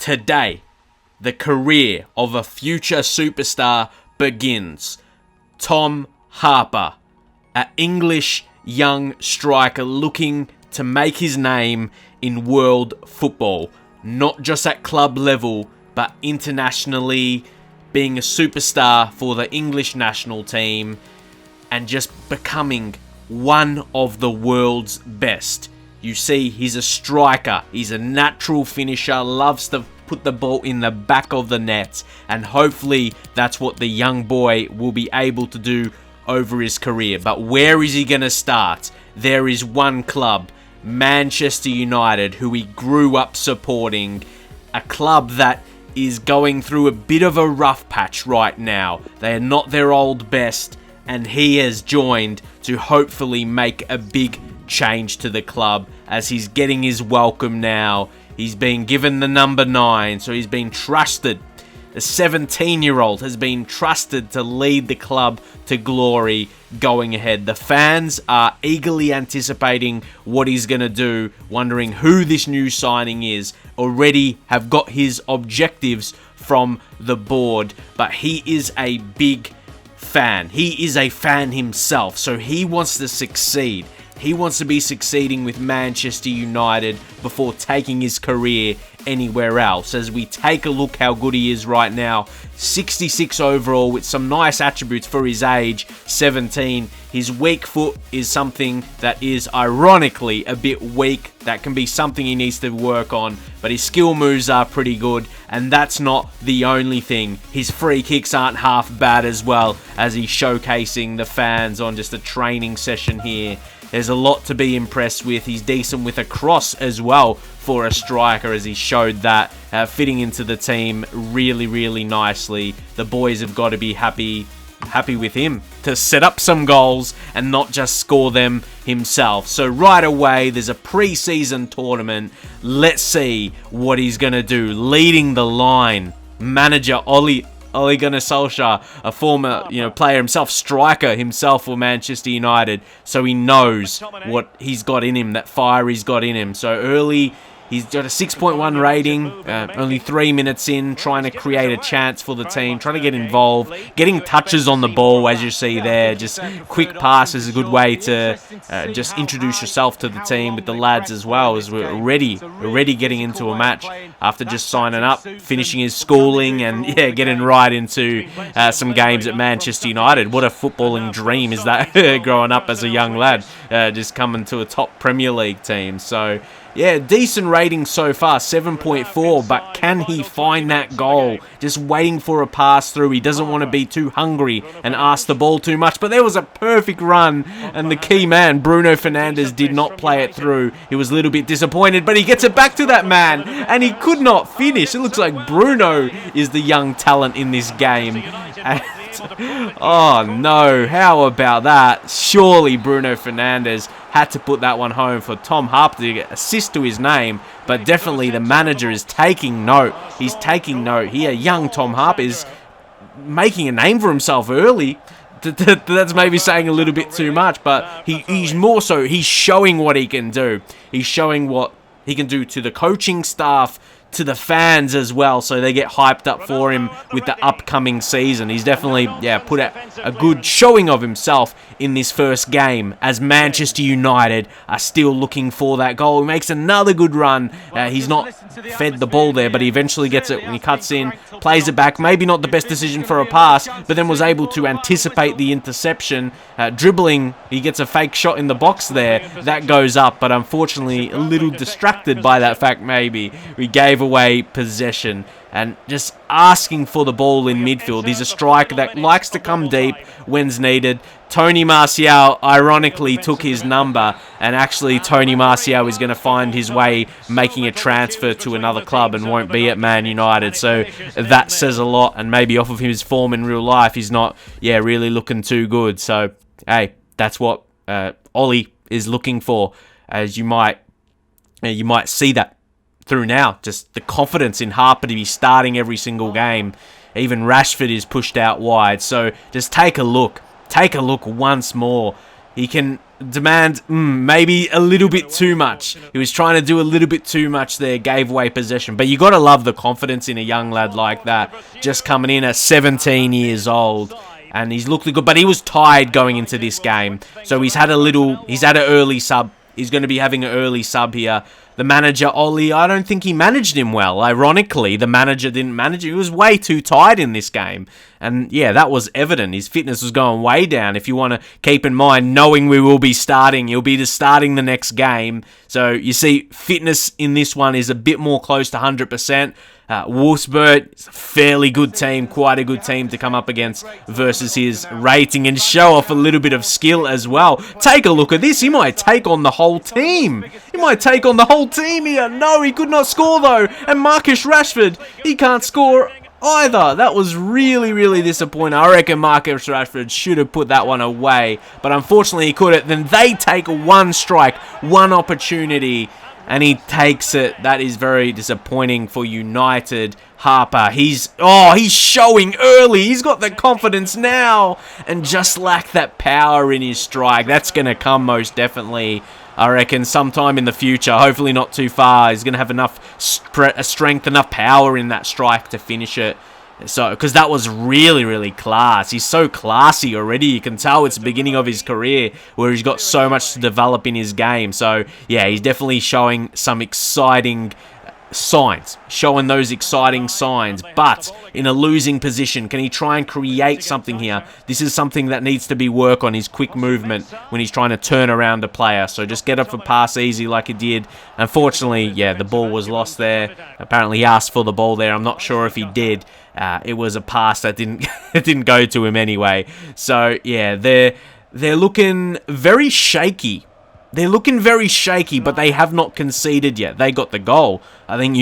Today, the career of a future superstar begins. Tom Harper, an English young striker looking to make his name in world football. Not just at club level, but internationally, being a superstar for the English national team and just becoming one of the world's best. You see, he's a striker, he's a natural finisher, loves to put the ball in the back of the net, and hopefully that's what the young boy will be able to do over his career. But where is he going to start? There is one club, Manchester United, who he grew up supporting, a club that is going through a bit of a rough patch right now. They are not their old best, and he has joined to hopefully make a big change to the club as he's getting his welcome now. He's been given the number 9, so he's been trusted. The 17-year-old has been trusted to lead the club to glory going ahead. The fans are eagerly anticipating what he's going to do, wondering who this new signing is. Already have got his objectives from the board, but he is a big fan. He is a fan himself, so he wants to succeed. He wants to be succeeding with Manchester United before taking his career anywhere else. As we take a look how good he is right now, 66 overall with some nice attributes for his age, 17. His weak foot is something that is ironically a bit weak. That can be something he needs to work on, but his skill moves are pretty good, and that's not the only thing. His free kicks aren't half bad as well, as he's showcasing the fans on just a training session here. There's a lot to be impressed with. He's decent with a cross as well for a striker, as he showed that, fitting into the team really, really nicely. The boys have got to be happy with him to set up some goals and not just score them himself. So right away, there's a pre-season tournament. Let's see what he's going to do. Leading the line, manager Ole Gunnar Solskjaer, a former player himself, striker himself for Manchester United, so he knows what he's got in him, that fire he's got in him. So early, he's got a 6.1 rating, only 3 minutes in, trying to create a chance for the team, trying to get involved, getting touches on the ball, as you see there. Just quick pass is a good way to just introduce yourself to the team with the lads as well, as we're already getting into a match after just signing up, finishing his schooling, and getting right into some games at Manchester United. What a footballing dream is that, growing up as a young lad, just coming to a top Premier League team. So yeah, decent rating so far, 7.4, but can he find that goal? Just waiting for a pass through. He doesn't want to be too hungry and ask the ball too much, but there was a perfect run, and the key man, Bruno Fernandes, did not play it through. He was a little bit disappointed, but he gets it back to that man, and he could not finish. It looks like Bruno is the young talent in this game. Oh no, how about that? Surely Bruno Fernandes had to put that one home for Tom Harper to get assist to his name, but definitely the manager is taking note. He's taking note here. Young Tom Harper is making a name for himself early. That's maybe saying a little bit too much, but he's more so, he's showing what he can do. He's showing what he can do to the coaching staff, to the fans as well, so they get hyped up for him with the upcoming season. He's definitely put out a good showing of himself in this first game, as Manchester United are still looking for that goal. He makes another good run. He's not fed the ball there, but he eventually gets it when he cuts in, plays it back. Maybe not the best decision for a pass, but then was able to anticipate the interception. Dribbling, he gets a fake shot in the box there. That goes up, but unfortunately a little distracted by that fact maybe. We gave away possession and just asking for the ball in midfield. He's a striker that likes to come deep when's needed. Tony Martial ironically took his number, and actually Tony Martial is going to find his way making a transfer to another club and won't be at Man United. So that says a lot, and maybe off of his form in real life, he's not really looking too good. So hey, that's what Ollie is looking for, as you might see that through now. Just the confidence in Harper to be starting every single game. Even Rashford is pushed out wide. So just take a look. Take a look once more. He can maybe a little bit too much. He was trying to do a little bit too much there, gave away possession. But you got to love the confidence in a young lad like that, just coming in at 17 years old. And he's looked good, but he was tired going into this game. So he's had an early sub. He's going to be having an early sub here. The manager, Ollie, I don't think he managed him well. Ironically, the manager didn't manage him. He was way too tired in this game. And yeah, that was evident. His fitness was going way down. If you want to keep in mind, knowing we will be starting, he'll be starting the next game. So you see, fitness in this one is a bit more close to 100%. Wolfsburg is a fairly good team, quite a good team to come up against versus his rating and show off a little bit of skill as well. Take a look at this. He might take on the whole team. He might take on the whole team here. No, he could not score though. And Marcus Rashford, he can't score either. That was really, really disappointing. I reckon Marcus Rashford should have put that one away, but unfortunately he couldn't. Then they take one strike, one opportunity, and he takes it. That is very disappointing for United. Harper, he's showing early. He's got the confidence now and just lacked that power in his strike. That's going to come most definitely, I reckon, sometime in the future. Hopefully not too far. He's going to have enough strength, enough power in that strike to finish it. So, because that was really, really class. He's so classy already. You can tell it's the beginning of his career where he's got so much to develop in his game. So, yeah, he's definitely showing some exciting signs. Showing those exciting signs. But in a losing position, can he try and create something here? This is something that needs to be work on, his quick movement when he's trying to turn around a player. So just get up for pass easy like he did. Unfortunately, yeah, the ball was lost there. Apparently he asked for the ball there. I'm not sure if he did. It was a pass that didn't it didn't go to him anyway. So yeah, they're looking very shaky. They're looking very shaky, but they have not conceded yet. They got the goal. I think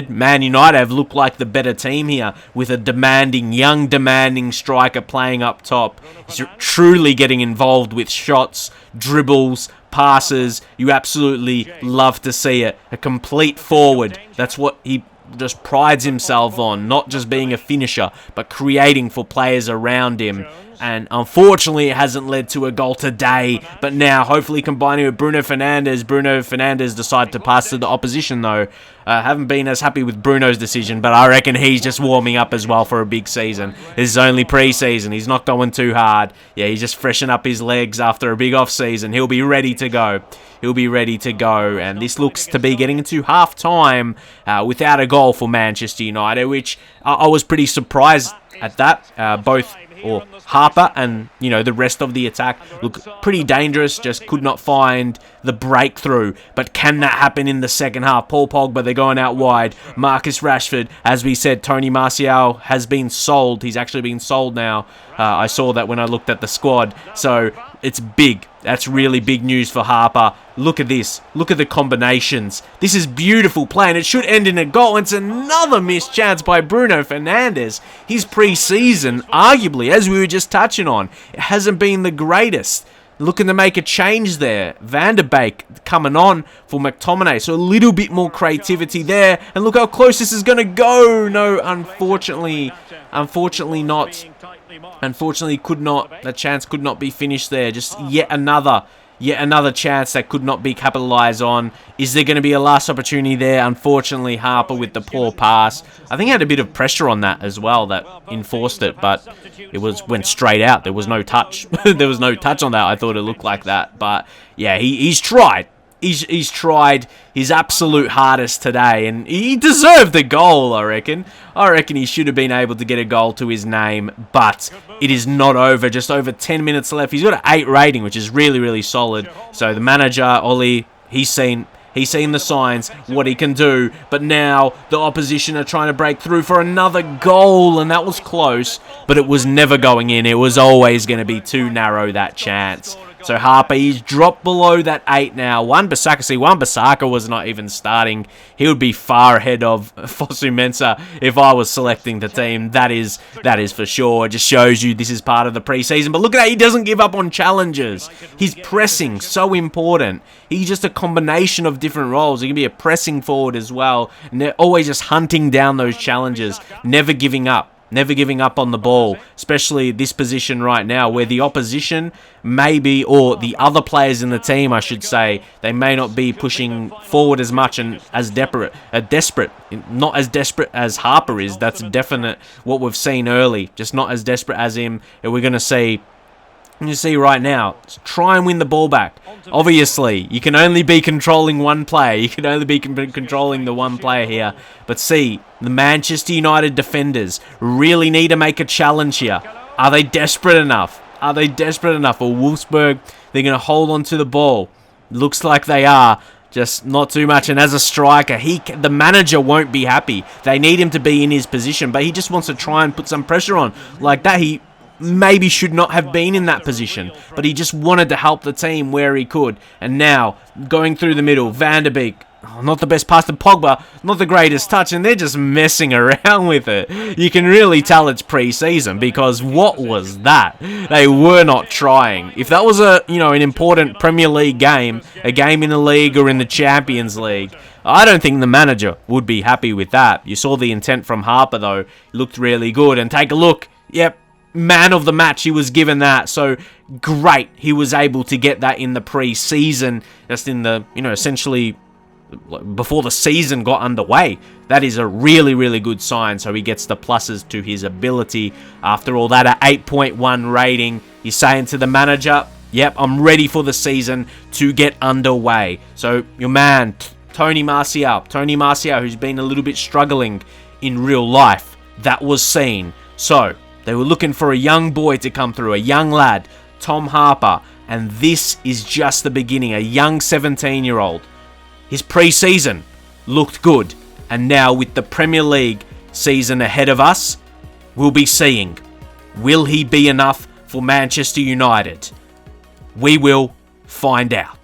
Man United have looked like the better team here with a young demanding striker playing up top. He's truly getting involved with shots, dribbles, passes. You absolutely love to see it. A complete forward. That's what he just prides himself on, not just being a finisher, but creating for players around him. And unfortunately, it hasn't led to a goal today. But now, hopefully combining with Bruno Fernandes. Bruno Fernandes decided to pass to the opposition, though. Haven't been as happy with Bruno's decision, but I reckon he's just warming up as well for a big season. This is only pre-season. He's not going too hard. Yeah, he's just freshening up his legs after a big off-season. He'll be ready to go. And this looks to be getting into half-time without a goal for Manchester United, which I was pretty surprised at that. Both Harper and, the rest of the attack look pretty dangerous, just could not find the breakthrough. But can that happen in the second half? Paul Pogba, they're going out wide. Marcus Rashford, as we said, Tony Martial has been sold. He's actually been sold now. I saw that when I looked at the squad. So it's big. That's really big news for Harper. Look at this. Look at the combinations. This is beautiful play, and it should end in a goal. It's another missed chance by Bruno Fernandes. His pre-season, arguably, as we were just touching on, it hasn't been the greatest. Looking to make a change there. Van der Beek coming on for McTominay. So a little bit more creativity there. And look how close this is going to go. No, unfortunately not. Unfortunately, the chance could not be finished there. Just yet another chance that could not be capitalized on. Is there going to be a last opportunity there? Unfortunately, Harper with the poor pass. I think he had a bit of pressure on that as well that enforced it, but it went straight out. There was no touch. There was no touch on that. I thought it looked like that, but yeah, he's tried. He's tried his absolute hardest today, and he deserved the goal, I reckon. I reckon he should have been able to get a goal to his name, but it is not over. Just over 10 minutes left. He's got an 8 rating, which is really, really solid. So the manager, Ollie, he's seen the signs, what he can do, but now the opposition are trying to break through for another goal, and that was close, but it was never going in. It was always going to be too narrow, that chance. So Harper, he's dropped below that 8 now. Wan-Bissaka was not even starting. He would be far ahead of Fosu Mensah if I was selecting the team. That is for sure. It just shows you this is part of the preseason. But look at that, he doesn't give up on challenges. His pressing, so important. He's just a combination of different roles. He can be a pressing forward as well. And they're always just hunting down those challenges, never giving up. Never giving up on the ball, especially this position right now where the opposition maybe, or the other players in the team, I should say, they may not be pushing forward as much and as desperate, not as desperate as Harper is. That's definite what we've seen early, just not as desperate as him. And we're going to see, you see right now, try and win the ball back. Obviously, you can only be controlling one player. You can only be controlling the one player here. But see, the Manchester United defenders really need to make a challenge here. Are they desperate enough? Are they desperate enough? Or Wolfsburg, they're going to hold on to the ball. Looks like they are. Just not too much. And as a striker, the manager won't be happy. They need him to be in his position, but he just wants to try and put some pressure on. Like that, he maybe should not have been in that position, but he just wanted to help the team where he could. And now, going through the middle, Van der Beek, not the best pass to Pogba, not the greatest touch, and they're just messing around with it. You can really tell it's pre-season, because what was that? They were not trying. If that was an important Premier League game, a game in the league or in the Champions League, I don't think the manager would be happy with that. You saw the intent from Harper though, looked really good, and take a look, yep, man of the match, he was given that. So great, he was able to get that in the pre-season, just in the, essentially before the season got underway. That is a really, really good sign. So he gets the pluses to his ability. After all that, an 8.1 rating. He's saying to the manager, yep, I'm ready for the season to get underway. So your man, Tony Martial, who's been a little bit struggling in real life, that was seen. So they were looking for a young boy to come through, a young lad, Tom Harper, and this is just the beginning, a young 17-year-old. His pre-season looked good, and now with the Premier League season ahead of us, we'll be seeing, will he be enough for Manchester United? We will find out.